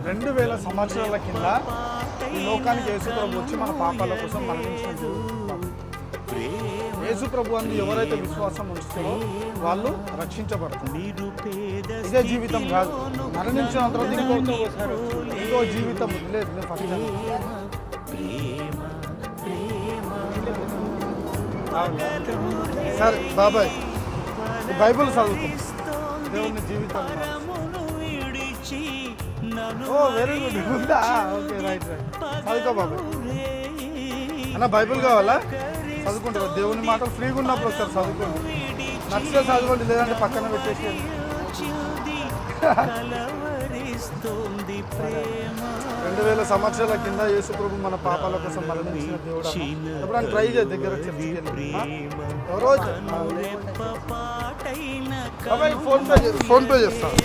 2000 సంవత్సరాల కింద ఈ లోకానికి యేసుప్రభు వచ్చి మన పాపాల కోసం మరణించిన దేవుడు. యేసుప్రభు అందు ఎవరైతే విశ్వాసం ఉంచుతారో వాళ్ళు రక్షించబడతారు. ఇదే జీవితం కాదు, మరణించిన తర్వాత ఇంకో జీవితం లేదు. ఫస్ట్ సరే బాబాయ్, బైబుల్ చదువుతాం దేవుని జీవితం. ఓ వెరీ గుడ్, ఉందా? ఓకే, రైట్ చదువుకో బాబాయ్. అన్న బైబుల్ కావాలా? చదువుకుంటారు. దేవుని మాటలు ఫ్రీగా ఉన్నప్పుడు ఒకసారి చదువుకోండి. నచ్చితే చదువుకోండి, లేదంటే పక్కన పెట్టేసి. 2000 సంవత్సరాల కింద యేసుప్రభు మన పాపాల కోసం మరణించిన దేవుడు. ఎప్పుడైనా ట్రై చేయ దగ్గర ఫోన్ పే చేస్తాను.